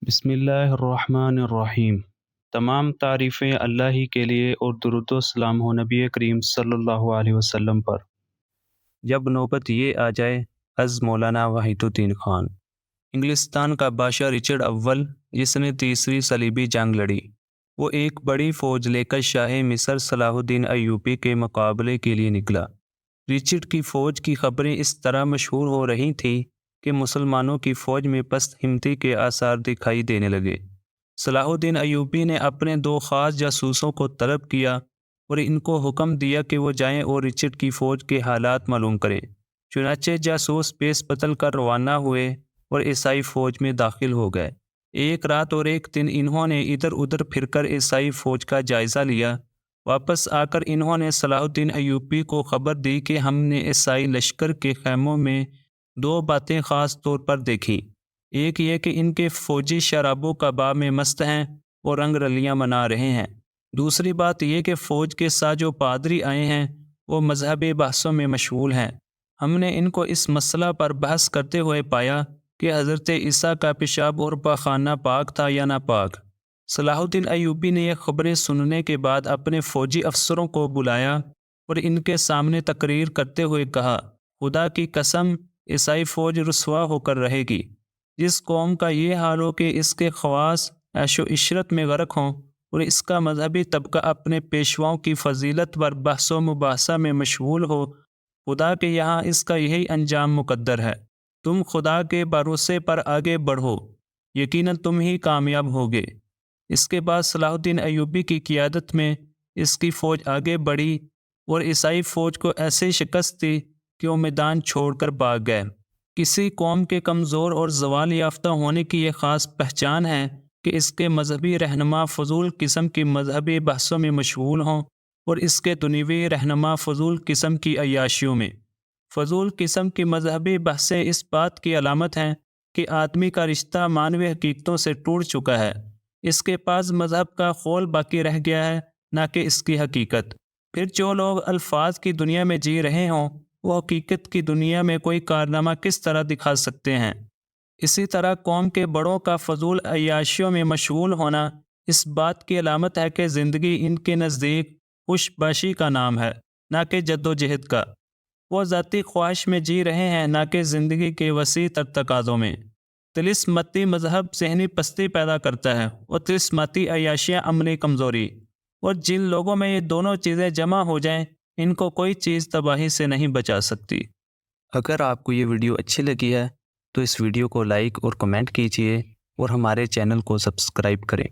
بسم اللہ الرحمن الرحیم۔ تمام تعریفیں اللہ ہی کے لیے اور درود و سلام ہو نبی کریم صلی اللہ علیہ وسلم پر۔ جب نوبت یہ آ جائے، از مولانا وحید الدین خان۔ انگلستان کا بادشاہ رچرڈ اول، جس نے تیسری صلیبی جنگ لڑی، وہ ایک بڑی فوج لے کر شاہ مصر صلاح الدین ایوبی کے مقابلے کے لیے نکلا۔ رچرڈ کی فوج کی خبریں اس طرح مشہور ہو رہی تھیں کہ مسلمانوں کی فوج میں پست ہمتی کے آثار دکھائی دینے لگے۔ صلاح الدین ایوبی نے اپنے دو خاص جاسوسوں کو طلب کیا اور ان کو حکم دیا کہ وہ جائیں اور رچرڈ کی فوج کے حالات معلوم کریں۔ چنانچہ جاسوس پیش بدل کر روانہ ہوئے اور عیسائی فوج میں داخل ہو گئے۔ ایک رات اور ایک دن انہوں نے ادھر ادھر پھر کر عیسائی فوج کا جائزہ لیا۔ واپس آ کر انہوں نے صلاح الدین ایوبی کو خبر دی کہ ہم نے عیسائی لشکر کے خیموں میں دو باتیں خاص طور پر دیکھی۔ ایک یہ کہ ان کے فوجی شراب و کباب میں مست ہیں اور رنگ رلیاں منا رہے ہیں۔ دوسری بات یہ کہ فوج کے ساتھ جو پادری آئے ہیں وہ مذہبی بحثوں میں مشغول ہیں۔ ہم نے ان کو اس مسئلہ پر بحث کرتے ہوئے پایا کہ حضرت عیسیٰ کا پیشاب اور پاخانہ پاک تھا یا ناپاک۔ صلاح الدین ایوبی نے یہ خبریں سننے کے بعد اپنے فوجی افسروں کو بلایا اور ان کے سامنے تقریر کرتے ہوئے کہا، خدا کی قسم، عیسائی فوج رسوا ہو کر رہے گی۔ جس قوم کا یہ حال ہو کہ اس کے خواص عیش و عشرت میں غرق ہوں اور اس کا مذہبی طبقہ اپنے پیشواؤں کی فضیلت پر بحث و مباحثہ میں مشغول ہو، خدا کے یہاں اس کا یہی انجام مقدر ہے۔ تم خدا کے بھروسے پر آگے بڑھو، یقیناً تم ہی کامیاب ہوگے۔ اس کے بعد صلاح الدین ایوبی کی قیادت میں اس کی فوج آگے بڑھی اور عیسائی فوج کو ایسے شکست دی کہ وہ میدان چھوڑ کر بھاگ گئے۔ کسی قوم کے کمزور اور زوال یافتہ ہونے کی یہ خاص پہچان ہے کہ اس کے مذہبی رہنما فضول قسم کی مذہبی بحثوں میں مشغول ہوں اور اس کے دنیوی رہنما فضول قسم کی عیاشیوں میں۔ فضول قسم کی مذہبی بحثیں اس بات کی علامت ہیں کہ آدمی کا رشتہ معنوی حقیقتوں سے ٹوٹ چکا ہے۔ اس کے پاس مذہب کا خول باقی رہ گیا ہے، نہ کہ اس کی حقیقت۔ پھر جو لوگ الفاظ کی دنیا میں جی رہے ہوں، وہ حقیقت کی دنیا میں کوئی کارنامہ کس طرح دکھا سکتے ہیں؟ اسی طرح قوم کے بڑوں کا فضول عیاشیوں میں مشغول ہونا اس بات کی علامت ہے کہ زندگی ان کے نزدیک خوش باشی کا نام ہے، نہ کہ جد و جہد کا۔ وہ ذاتی خواہش میں جی رہے ہیں، نہ کہ زندگی کے وسیع تر تقاضوں میں۔ طلسماتی مذہب ذہنی پستی پیدا کرتا ہے اور طلسماتی عیاشیاں عملی کمزوری، اور جن لوگوں میں یہ دونوں چیزیں جمع ہو جائیں، ان کو کوئی چیز تباہی سے نہیں بچا سکتی۔ اگر آپ کو یہ ویڈیو اچھی لگی ہے تو اس ویڈیو کو لائک اور کمنٹ کیجیے اور ہمارے چینل کو سبسکرائب کریں۔